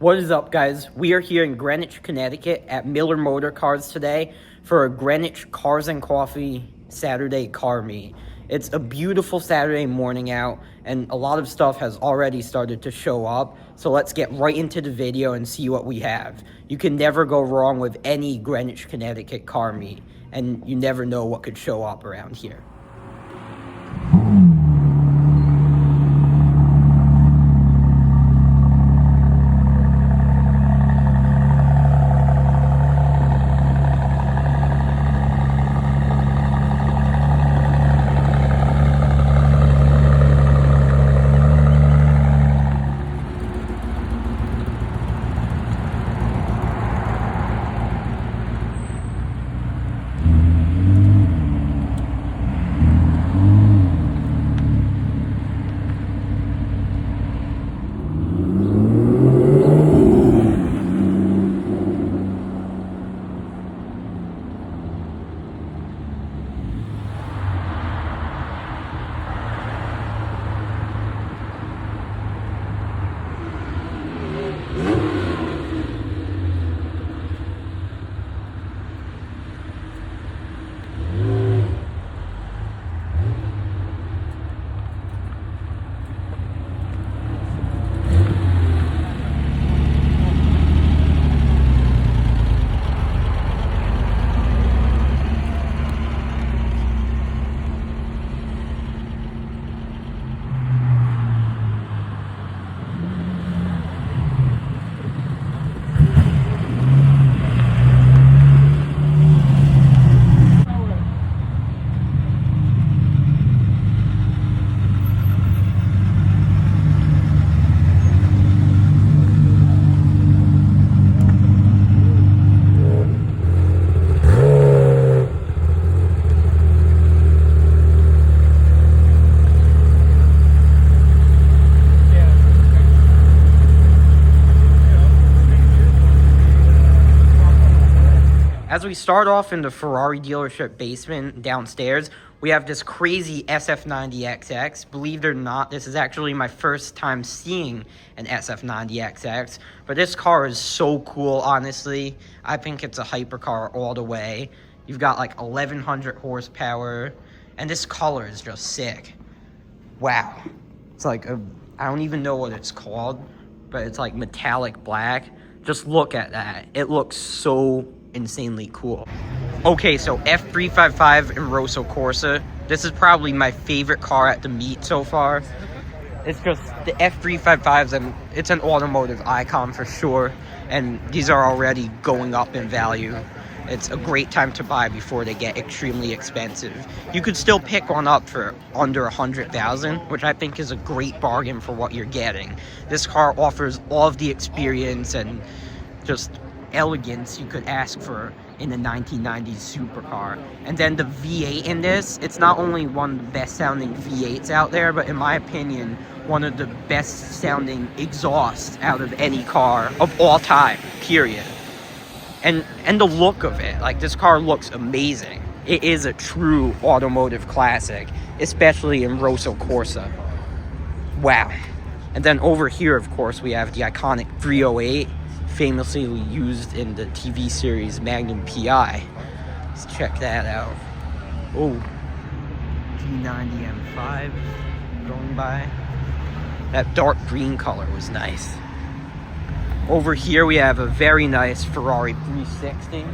What is up, guys? We are here in Greenwich, Connecticut at Miller Motor Cars today for a Greenwich Cars and Coffee Saturday car meet. It's a beautiful Saturday morning out, and a lot of stuff has already started to show up. So let's get right into the video and see what we have. You can never go wrong with any Greenwich, Connecticut car meet, and you never know what could show up around here. As we start off in the Ferrari dealership basement downstairs, we have this crazy SF90XX. Believe it or not, this is actually my first time seeing an SF90XX. But this car is so cool, honestly. I think it's a hypercar all the way. You've got like 1100 horsepower, and this color is just sick. Wow. It's like I don't even know what it's called, but it's like metallic black. Just look at that. It looks so insanely cool. Okay, so F355 in Rosso Corsa. This is probably my favorite car at the meet so far. It's just the F355s, and it's an automotive icon for sure, and these are already going up in value. It's a great time to buy before they get extremely expensive. You could still pick one up for under 100,000, which I think is a great bargain for what you're getting. This car offers all of the experience and just elegance you could ask for in a 1990s supercar. And then the V8 in this, it's not only one of the best sounding V8s out there, but in my opinion, one of the best sounding exhausts out of any car of all time, period. And the look of it, like, this car looks amazing. It is a true automotive classic, especially in Rosso Corsa. Wow. And then over here, of course, we have the iconic 308, famously used in the TV series Magnum PI. Let's check that out. Oh, G90 M5 going by. That dark green color was nice. Over here we have a very nice Ferrari 360.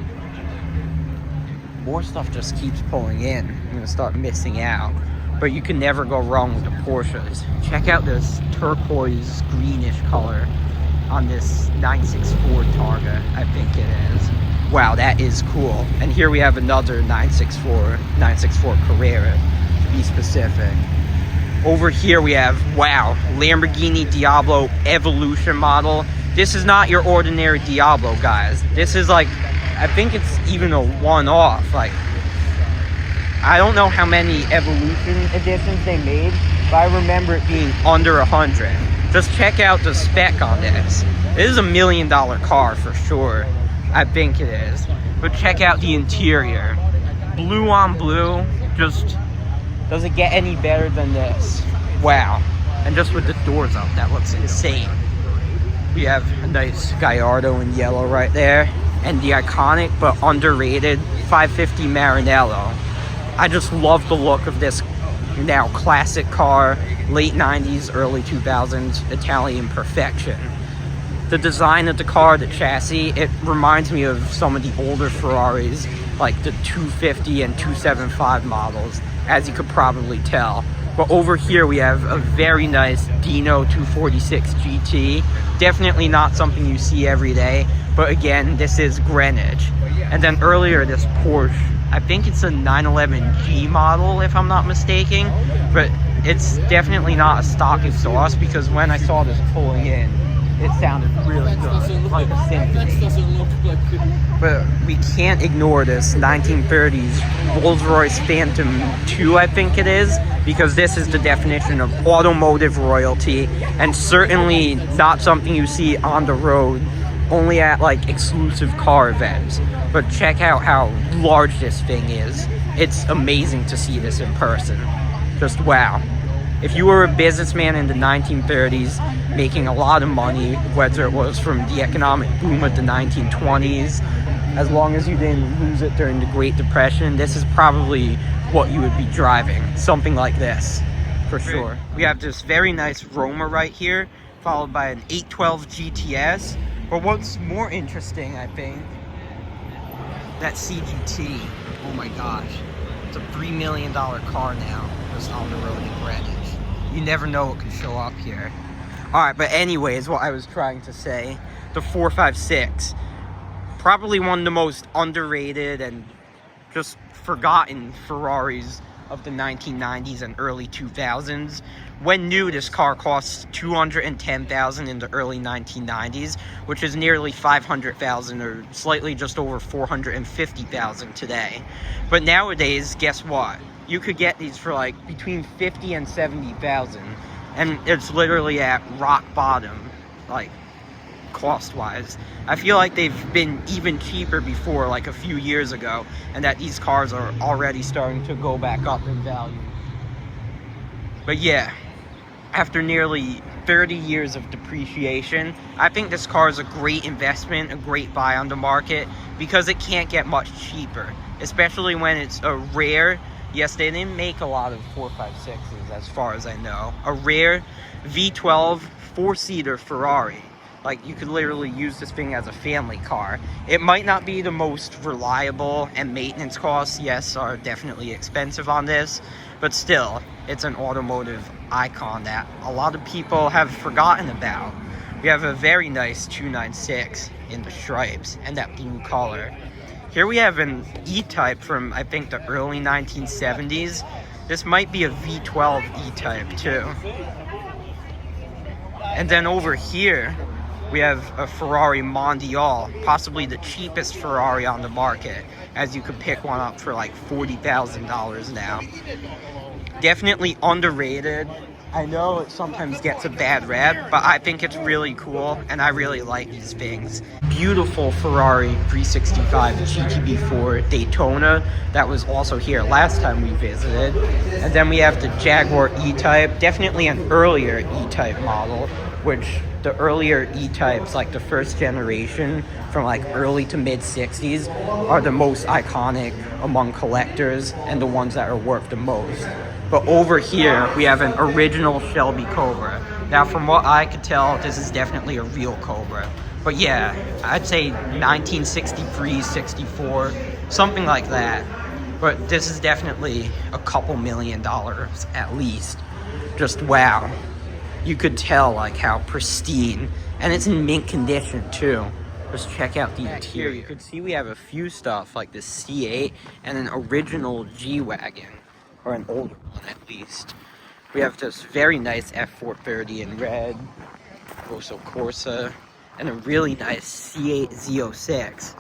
More stuff just keeps pulling in. I'm gonna start missing out. But you can never go wrong with the Porsches. Check out this turquoise greenish color on this 964 Targa, I think it is. Wow, that is cool. And here we have another 964 Carrera, to be specific. Over here we have, wow, Lamborghini Diablo Evolution model. This is not your ordinary Diablo, guys. This is like, I think it's even a one-off. Like, I don't know how many Evolution editions they made, but I remember it being under 100. Just check out the spec on this. This is $1 million car for sure. I think it is. But check out the interior. Blue on blue. Just does it get any better than this? Wow. And just with the doors up, that looks insane. We have a nice Gallardo in yellow right there. And the iconic but underrated 550 Maranello. I just love the look of this now classic car, late 90s, early 2000s, Italian perfection. The design of the car, the chassis, it reminds me of some of the older Ferraris, like the 250 and 275 models, as you could probably tell. But over here we have a very nice Dino 246 GT. Definitely not something you see every day, but again, this is Greenwich. And then earlier, this Porsche, I think it's a 911G model if I'm not mistaken, but it's definitely not a stock exhaust because when I saw this pulling in, it sounded really good, like a symphony. But we can't ignore this 1930s Rolle-Royce Phantom 2, I think it is, because this is the definition of automotive royalty, and certainly not something you see on the road, only at like exclusive car events. But check out how large this thing is. It's amazing to see this in person. Just wow. If you were a businessman in the 1930s, making a lot of money, whether it was from the economic boom of the 1920s, as long as you didn't lose it during the Great Depression, this is probably what you would be driving. Something like this, for sure. We have this very nice Roma right here, followed by an 812 GTS. But what's more interesting, I think, that CGT. Oh my gosh. It's a $3 million car now, just on the road in Greenwich. You never know what could show up here. Alright, but anyways, what I was trying to say, the 456. Probably one of the most underrated and just forgotten Ferraris of the 1990s and early 2000s. When new, this car costs $210,000 in the early 1990s, which is nearly $500,000 or slightly just over $450,000 today. But nowadays, guess what? You could get these for like between $50,000 and $70,000, and it's literally at rock bottom, like cost-wise. I feel like they've been even cheaper before, like a few years ago, and that these cars are already starting to go back up in value. But yeah, after nearly 30 years of depreciation, I think this car is a great investment, a great buy on the market, because it can't get much cheaper, especially when it's a rare. Yes, they didn't make a lot of 456s as far as I know. A rare V12 four-seater Ferrari. Like, you could literally use this thing as a family car. It might not be the most reliable, and maintenance costs, yes, are definitely expensive on this, but still, it's an automotive icon that a lot of people have forgotten about. We have a very nice 296 in the stripes and that blue color. Here we have an E-Type from, I think, the early 1970s. This might be a V12 E-Type, too. And then over here, we have a Ferrari Mondial, possibly the cheapest Ferrari on the market, as you could pick one up for like $40,000 now. Definitely underrated. I know it sometimes gets a bad rep, but I think it's really cool, and I really like these things. Beautiful Ferrari 365 GTB4 Daytona that was also here last time we visited. And then we have the Jaguar E-Type, definitely an earlier E-Type model, which the earlier E-Types, like the first generation from like early to mid 60s, are the most iconic among collectors and the ones that are worth the most. But over here, we have an original Shelby Cobra. Now, from what I could tell, this is definitely a real Cobra. But yeah, I'd say 1963, 64, something like that. But this is definitely a couple $1 million at least. Just wow. You could tell like how pristine, and it's in mint condition too. Just check out the interior. You could see we have a few stuff like this C8 and an original G-Wagon, or an older one at least. We have this very nice F430 in red, Rosso Corsa, and a really nice C8 Z06.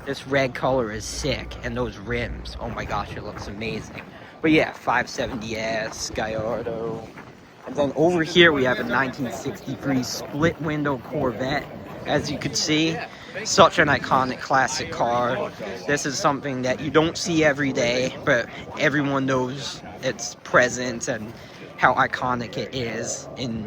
This red color is sick, and those rims, oh my gosh, it looks amazing. But yeah, 570S, Gallardo. And then over here we have a 1963 split window Corvette. As you could see, such an iconic classic car. This is something that you don't see every day, but everyone knows its presence and how iconic it is in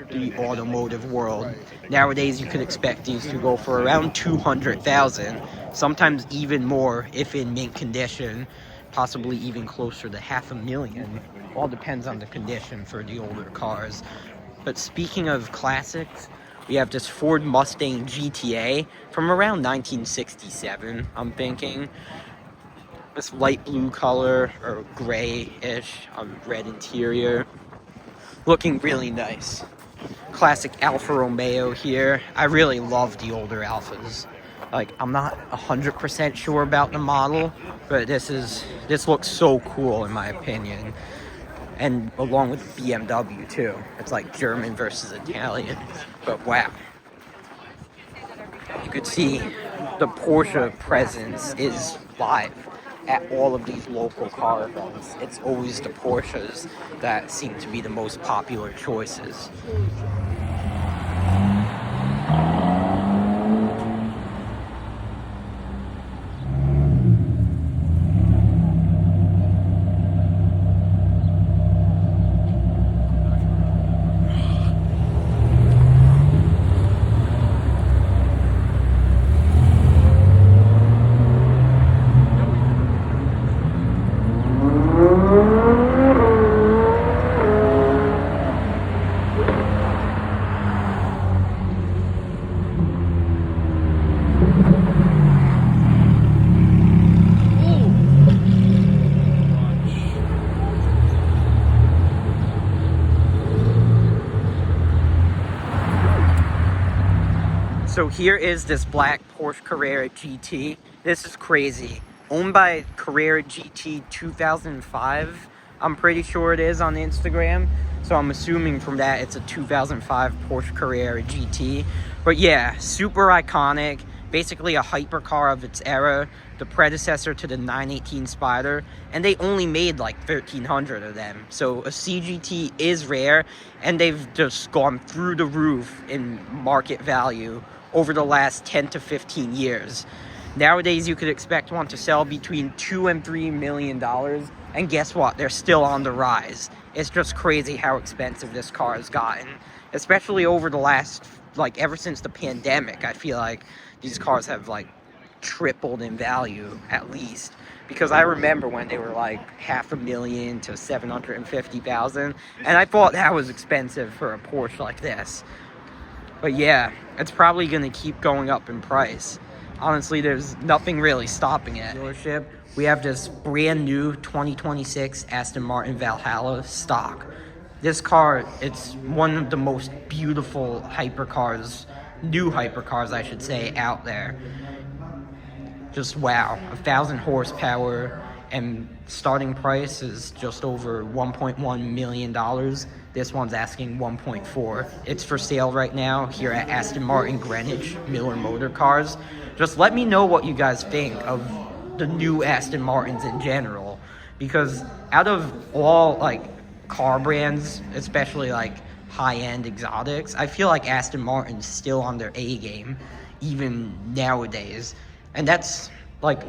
the automotive world. Nowadays, you could expect these to go for around 200,000, sometimes even more if in mint condition, possibly even closer to 500,000. All depends on the condition for the older cars. But speaking of classics, we have this Ford Mustang GTA from around 1967, I'm thinking. This light blue color, or grayish, red interior. Looking really nice. Classic Alfa Romeo here. I really love the older Alfas. Like, I'm not 100% sure about the model, but this looks so cool in my opinion. And along with BMW too. It's like German versus Italian. But wow. You could see the Porsche presence is live at all of these local car events. It's always the Porsches that seem to be the most popular choices. So here is this black Porsche Carrera GT. This is crazy. Owned by Carrera GT 2005. I'm pretty sure it is on Instagram. So I'm assuming from that it's a 2005 Porsche Carrera GT. But yeah, super iconic. Basically a hypercar of its era. The predecessor to the 918 Spider. And they only made like 1,300 of them. So a CGT is rare. And they've just gone through the roof in market value over the last 10 to 15 years. Nowadays, you could expect one to sell between $2 and $3 million. And guess what? They're still on the rise. It's just crazy how expensive this car has gotten. Especially over the last, like, ever since the pandemic. I feel like these cars have, like, tripled in value, at least. Because I remember when they were, like, $500,000 to $750,000. And I thought that was expensive for a Porsche like this. But yeah, it's probably going to keep going up in price. Honestly, there's nothing really stopping it. Dealership, we have this brand new 2026 Aston Martin Valhalla stock. This car, it's one of the most beautiful hypercars, new hypercars I should say, out there. Just wow, 1,000 horsepower, and starting price is just over $1.1 million. This one's asking 1.4. It's for sale right now here at Aston Martin Greenwich, Miller Motor Cars. Just let me know what you guys think of the new Aston Martins in general. Because out of all like car brands, especially like high-end exotics, I feel like Aston Martin's still on their A game, even nowadays. And that's like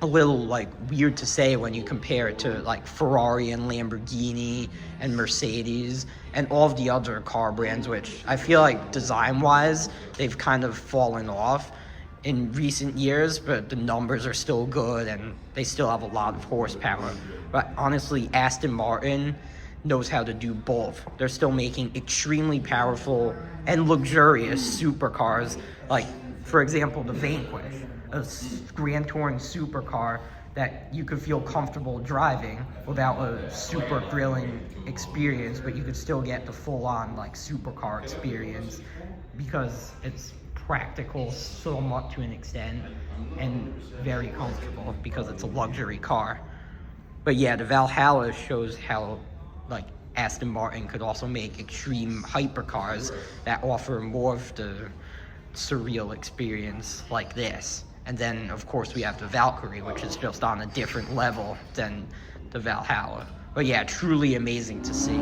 a little like weird to say when you compare it to like Ferrari and Lamborghini and Mercedes and all of the other car brands, which I feel like design-wise they've kind of fallen off in recent years, but the numbers are still good and they still have a lot of horsepower. But honestly, Aston Martin knows how to do both. They're still making extremely powerful and luxurious supercars, like for example the Vanquish, a Grand Touring supercar that you could feel comfortable driving without a super thrilling experience, but you could still get the full-on like supercar experience because it's practical somewhat to an extent and very comfortable because it's a luxury car. But yeah, the Valhalla shows how like Aston Martin could also make extreme hypercars that offer more of the surreal experience like this. And then, of course, we have the Valkyrie, which is just on a different level than the Valhalla. But yeah, truly amazing to see.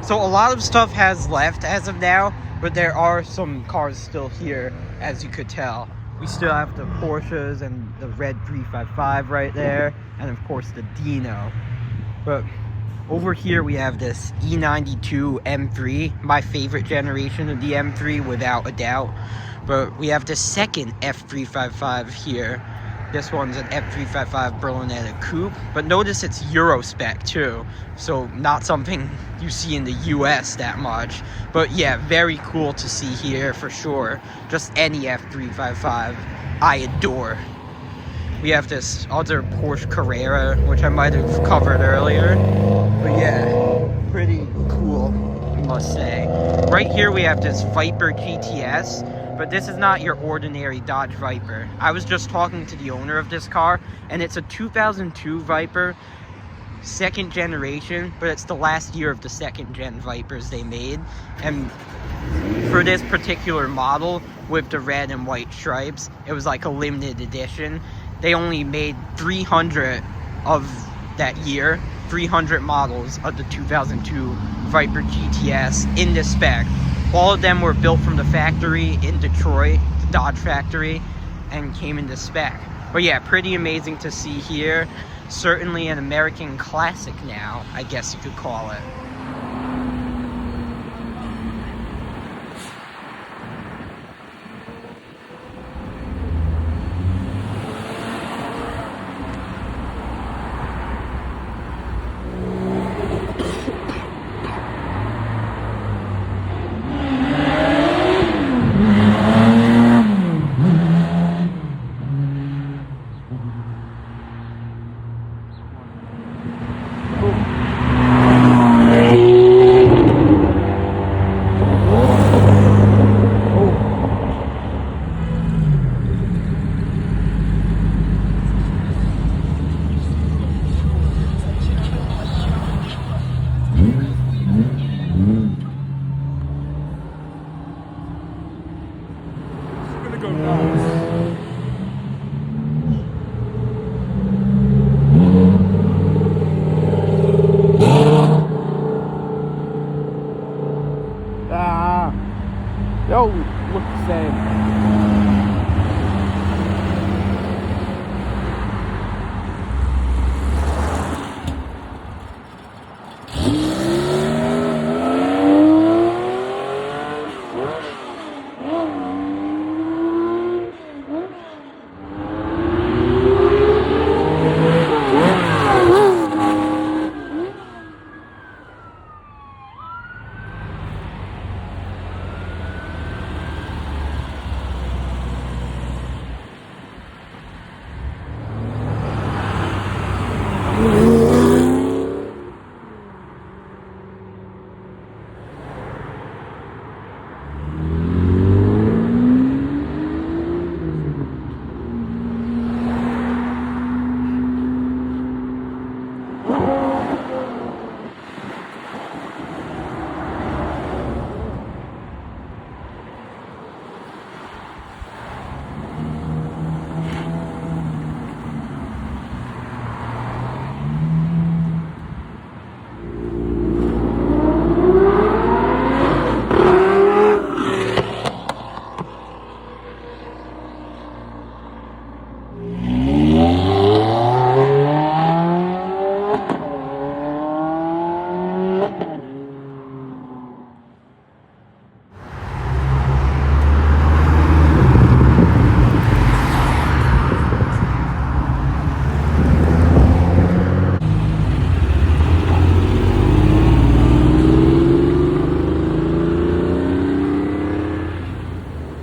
So a lot of stuff has left as of now, but there are some cars still here, as you could tell. We still have the Porsches and the red 355 right there, and of course the Dino. But over here we have this E92 M3, my favorite generation of the M3 without a doubt. But we have the second F355 here. This one's an F355 Berlinetta Coupe, but notice it's Euro spec too, so not something you see in the US that much. But yeah, very cool to see here for sure. Just any F355 I adore. We have this other Porsche Carrera, which I might have covered earlier, but yeah, pretty cool, I must say. Right here we have this Viper GTS. But this is not your ordinary Dodge Viper. I was just talking to the owner of this car, and it's a 2002 Viper, second generation, but it's the last year of the second gen Vipers they made. And for this particular model with the red and white stripes, it was like a limited edition. They only made 300 of that year, 300 models of the 2002 Viper GTS in this spec. All of them were built from the factory in Detroit, the Dodge factory, and came into spec. But yeah, pretty amazing to see here. Certainly an American classic now, I guess you could call it. They all look the same.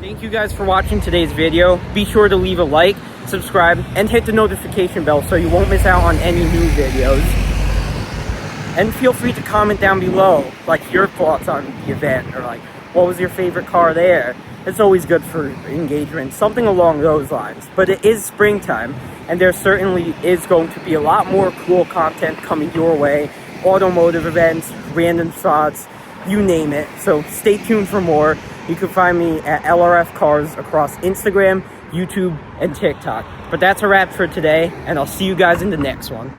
Thank you guys for watching today's video. Be sure to leave a like, subscribe, and hit the notification bell so you won't miss out on any new videos. And feel free to comment down below, like your thoughts on the event, or like, what was your favorite car there? It's always good for engagement, something along those lines. But it is springtime, and there certainly is going to be a lot more cool content coming your way. Automotive events, random shots, you name it. So stay tuned for more. You can find me at LRF Cars across Instagram, YouTube, and TikTok. But that's a wrap for today, and I'll see you guys in the next one.